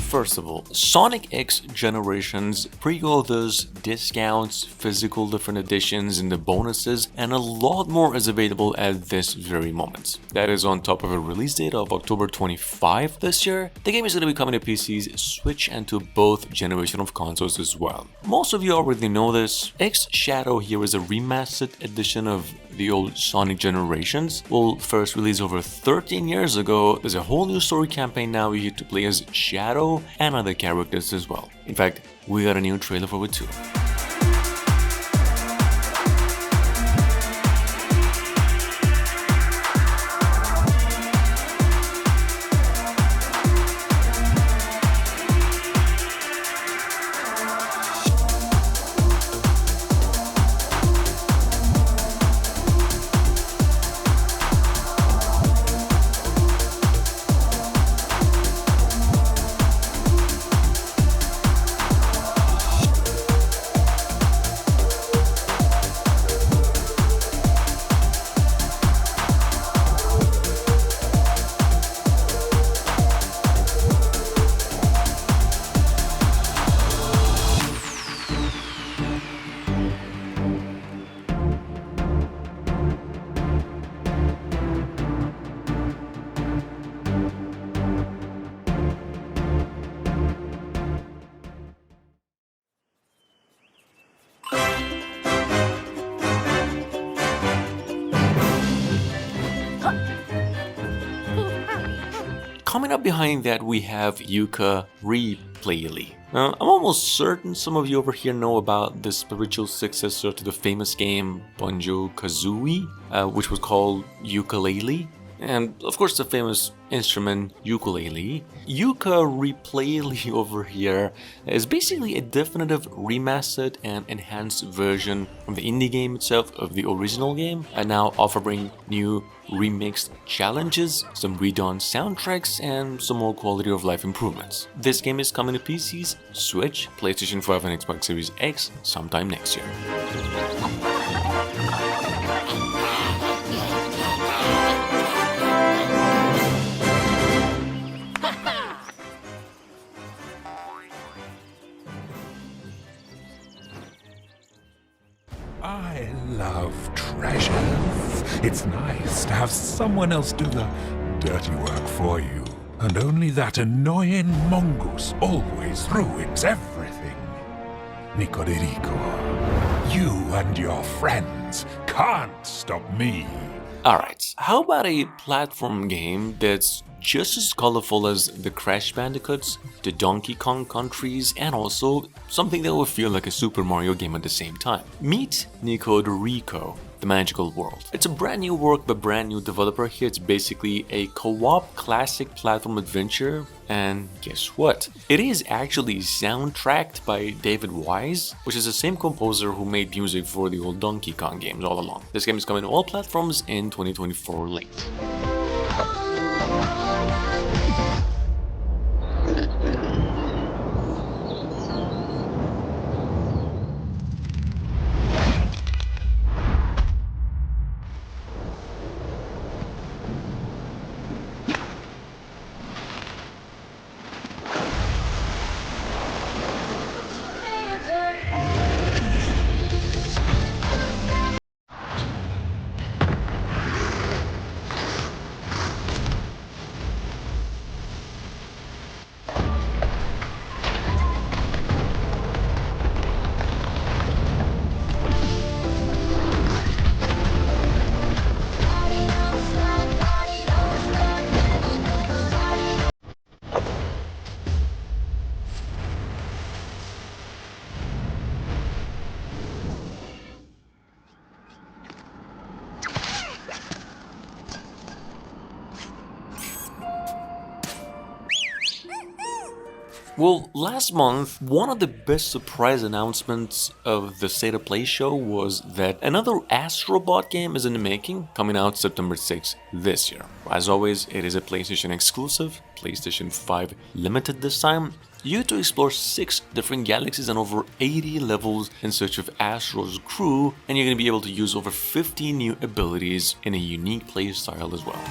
First of all, Sonic X Generations, pre-orders, discounts, physical different editions and the bonuses, and a lot more is available at this very moment. That is on top of a release date of October 25 this year. The game is going to be coming to PCs, Switch, and to both generations of consoles as well. Most of you already know this. X Shadow here is a remastered edition of the old Sonic Generations. Well, first released over 13 years ago, there's a whole new story campaign now you get to play as Shadow and other characters as well. In fact, we got a new trailer for it too. Coming up behind that, we have Yooka-Replaylee. Now, I'm almost certain some of you over here know about the spiritual successor to the famous game Banjo-Kazooie, which was called Yooka-Laylee. And of course the famous instrument ukulele. Yooka-Replaylee over here is basically a definitive remastered and enhanced version of the indie game itself, of the original game, and now offering new remixed challenges, some redone soundtracks, and some more quality of life improvements. This game is coming to PCs, Switch, PlayStation 5 and Xbox Series X sometime next year. I love treasures. It's nice to have someone else do the dirty work for you. And only that annoying mongoose always ruins everything. Nikoderiko, you and your friends can't stop me. Alright, how about a platform game that's just as colorful as the Crash Bandicoots, the Donkey Kong countries, and also something that will feel like a Super Mario game at the same time? Meet Nikoderiko, the Magical World. It's a brand new work by a brand new developer here. It's basically a co-op classic platform adventure, and guess what? It is actually soundtracked by David Wise, which is the same composer who made music for the old Donkey Kong games all along. This game is coming to all platforms in 2024 late. Well, last month, one of the best surprise announcements of the State of Play show was that another Astro Bot game is in the making, coming out September 6th this year. As always, it is a PlayStation exclusive, PlayStation 5 limited this time. You get to explore 6 different galaxies and over 80 levels in search of Astro's crew, and you're going to be able to use over 50 new abilities in a unique playstyle as well.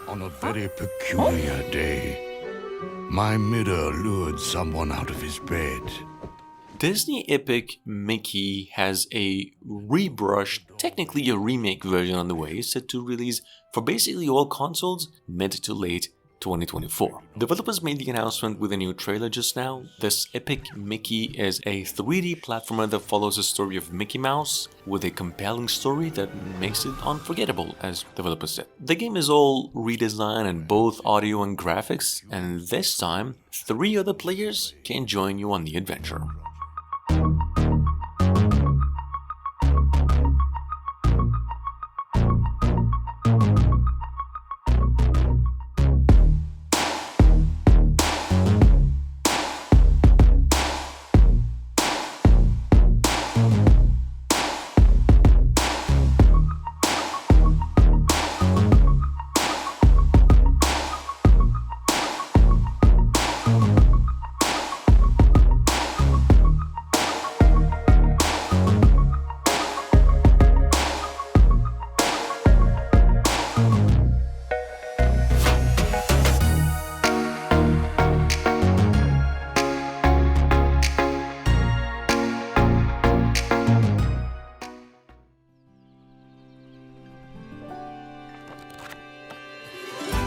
On a very peculiar day, my mirror lured someone out of his bed. Disney epic Mickey has a rebrushed, technically a remake version on the way, set to release for basically all consoles mid to late 2024. Developers made the announcement with a new trailer just now. This epic Mickey is a 3D platformer that follows the story of Mickey Mouse with a compelling story that makes it unforgettable, as developers said. The game is all redesigned in both audio and graphics, and this time 3 other players can join you on the adventure.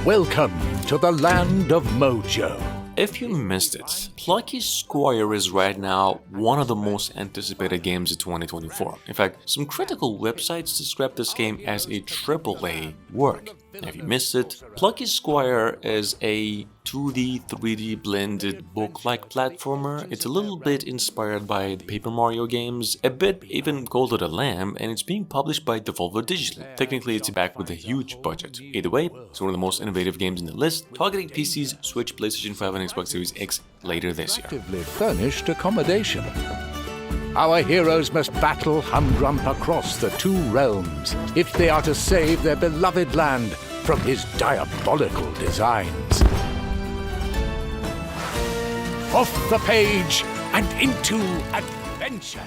Welcome to the land of Mojo. If you missed it, Plucky Squire is right now one of the most anticipated games of 2024. In fact, some critical websites describe this game as a AAA work. If you missed it, Plucky Squire is a 2D, 3D blended book-like platformer. It's a little bit inspired by the Paper Mario games, a bit even Gold of the Lamb, and it's being published by Devolver Digital. Technically, it's back with a huge budget. Either way, it's one of the most innovative games in the list, targeting PCs, Switch, PlayStation 5 and Xbox Series X later this year. Actively furnished accommodation. Our heroes must battle humdrum across the 2 realms if they are to save their beloved land from his diabolical designs. Off the page and into adventure.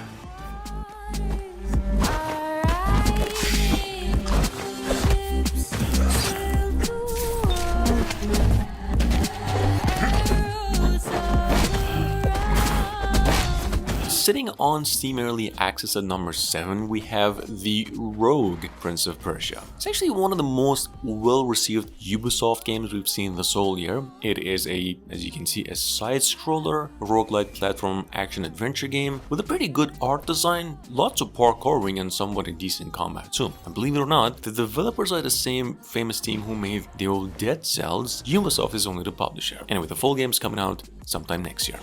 Sitting on Steam Early Access at number 7, we have the Rogue Prince of Persia. It's actually one of the most well-received Ubisoft games we've seen this whole year. It is as you can see, a side-scroller, roguelike platform action-adventure game with a pretty good art design, lots of parkouring and somewhat a decent combat too. And believe it or not, the developers are the same famous team who made the old Dead Cells. Ubisoft is only the publisher. Anyway, the full game's coming out sometime next year.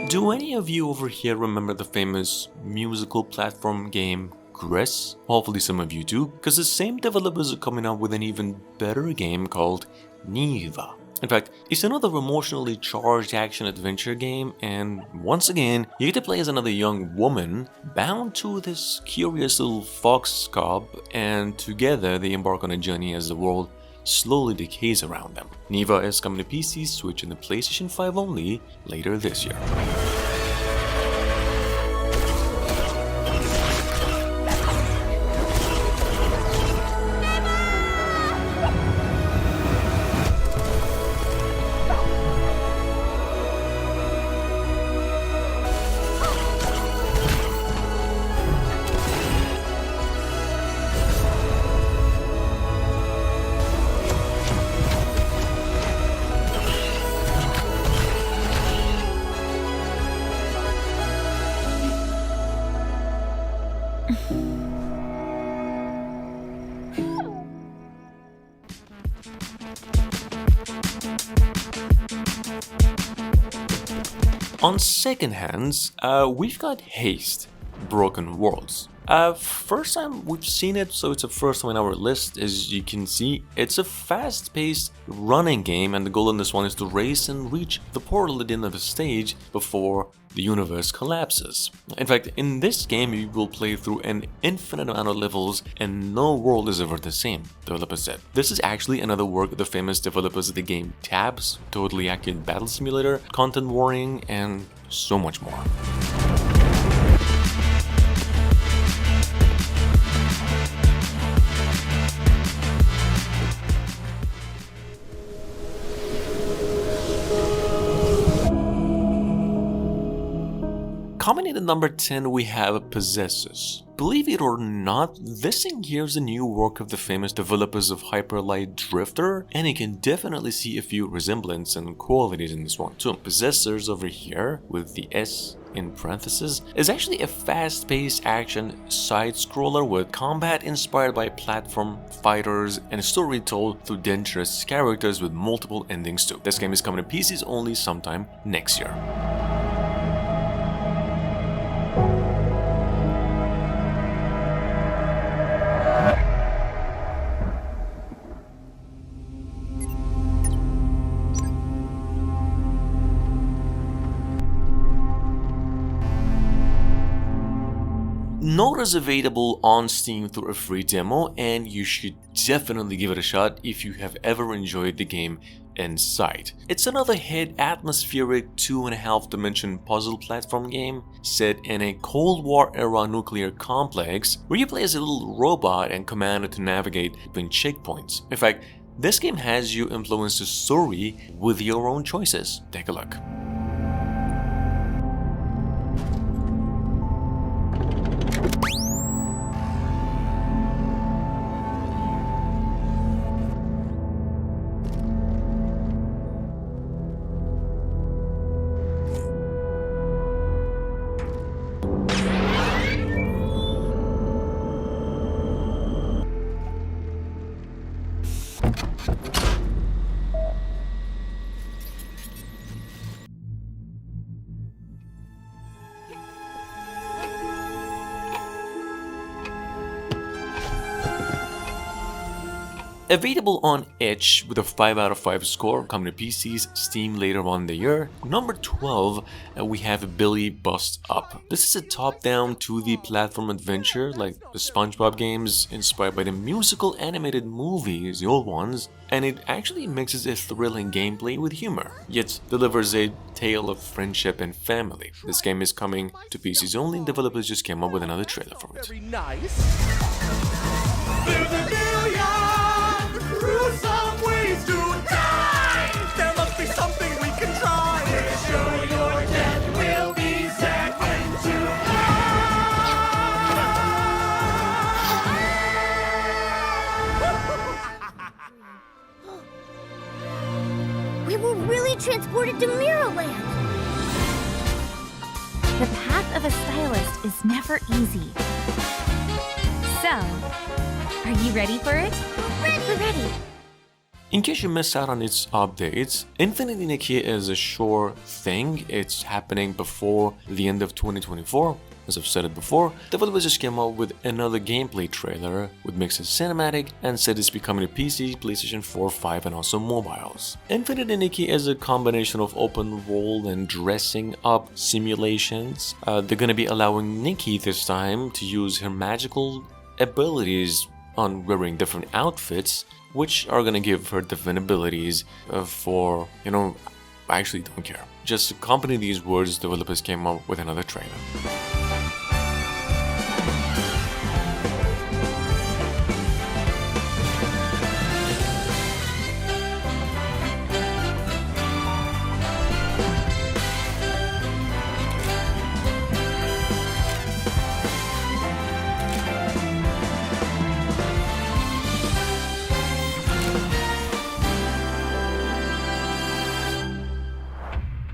Do any of you over here remember the famous musical platform game Gris? Hopefully some of you do, because the same developers are coming up with an even better game called Neva. In fact, it's another emotionally charged action-adventure game, and once again, you get to play as another young woman bound to this curious little fox cub, and together they embark on a journey as the world slowly decays around them. Neva is coming to PC, Switch, and the PlayStation 5 only later this year. On second hands, we've got Haste, Broken Worlds. First time we've seen it, so it's the first one on our list. As you can see, it's a fast-paced running game, and the goal in this one is to race and reach the portal at the end of the stage before the universe collapses. In fact, in this game you will play through an infinite amount of levels and no world is ever the same, the developer said. This is actually another work of the famous developers of the game Tabs, Totally Accurate Battle Simulator, Content Warning, and so much more. Coming in at number 10, we have Possessor. Believe it or not, this thing here is a new work of the famous developers of Hyper Light Drifter, and you can definitely see a few resemblance and qualities in this one too. Possessors over here, with the S in parentheses, is actually a fast-paced action side-scroller with combat inspired by platform fighters and a story told through dangerous characters with multiple endings too. This game is coming to PCs only sometime next year. N.O.D.E is available on Steam through a free demo, and you should definitely give it a shot if you have ever enjoyed the game Inside. It's another hit atmospheric 2.5 dimension puzzle platform game set in a Cold War era nuclear complex where you play as a little robot and commanded to navigate between checkpoints. In fact, this game has you influence the story with your own choices. Take a look. Available on itch with a 5 out of 5 score, coming to PCs, Steam later on in the year. Number 12, we have Billie Bust Up. This is a top-down 2D platform adventure like the SpongeBob games, inspired by the musical animated movies, the old ones, and it actually mixes a thrilling gameplay with humor, yet delivers a tale of friendship and family. This game is coming to PCs only, and developers just came up with another trailer for it. Very nice. There's a million gruesome ways to die. There must be something we can try. We're sure your death will be second to none. We were really transported to Mirrorland. The path of a stylist is never easy. So, are you ready for it? We're ready. In case you missed out on its updates, Infinity Nikki is a sure thing. It's happening before the end of 2024. As I've said it before, developers just came out with another gameplay trailer with mixed cinematic and said it's becoming a PC, PlayStation 4, 5 and also mobiles. Infinity Nikki is a combination of open world and dressing up simulations. They're gonna be allowing Nikki this time to use her magical abilities on wearing different outfits, which are gonna give her different abilities for, I actually don't care. Just to accompany these words, developers came up with another trailer.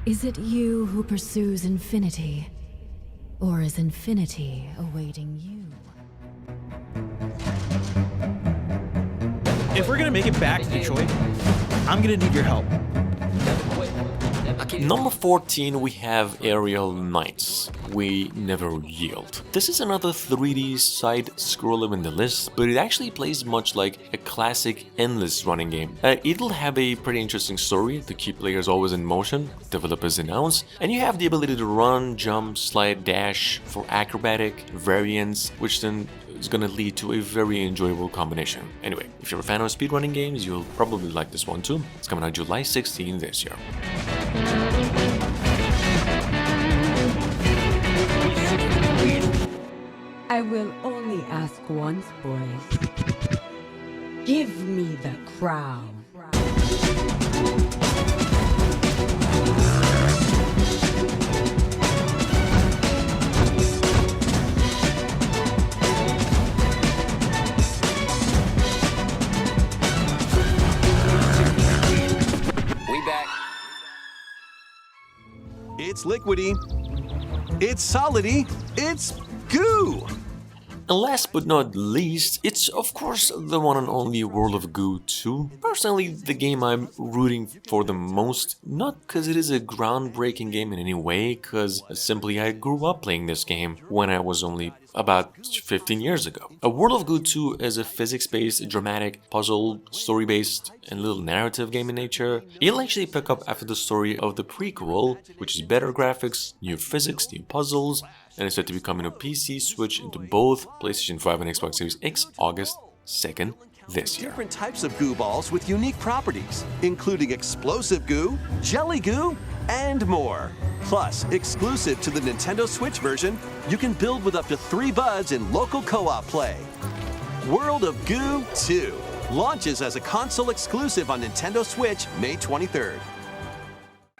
Is it you who pursues infinity? Or is infinity awaiting you? If we're gonna make it back to Detroit, I'm gonna need your help. Number 14, we have Aerial Knights. We Never Yield. This is another 3D side-scroller in the list, but it actually plays much like a classic endless running game. It'll have a pretty interesting story to keep players always in motion, developers announce, and you have the ability to run, jump, slide, dash for acrobatic variants, which then is gonna lead to a very enjoyable combination. Anyway, if you're a fan of speedrunning games, you'll probably like this one too. It's coming out July 16 this year. I will only ask once, boys. Give me the crown. It's liquidy, it's solidy, it's goo! And last but not least, it's of course the one and only World of Goo 2. Personally, the game I'm rooting for the most, not because it is a groundbreaking game in any way, because simply I grew up playing this game when I was only about 15 years ago. A World of Goo 2 is a physics-based, dramatic, puzzle, story-based, and little narrative game in nature. It'll actually pick up after the story of the prequel, which is better graphics, new physics, new puzzles, and it's set to be coming to PC, Switch, into both PlayStation 5 and Xbox Series X August 2nd this year. Different types of goo balls with unique properties, including explosive goo, jelly goo, and more. Plus, exclusive to the Nintendo Switch version, you can build with up to 3 buds in local co-op play. World of Goo 2 launches as a console exclusive on Nintendo Switch May 23rd.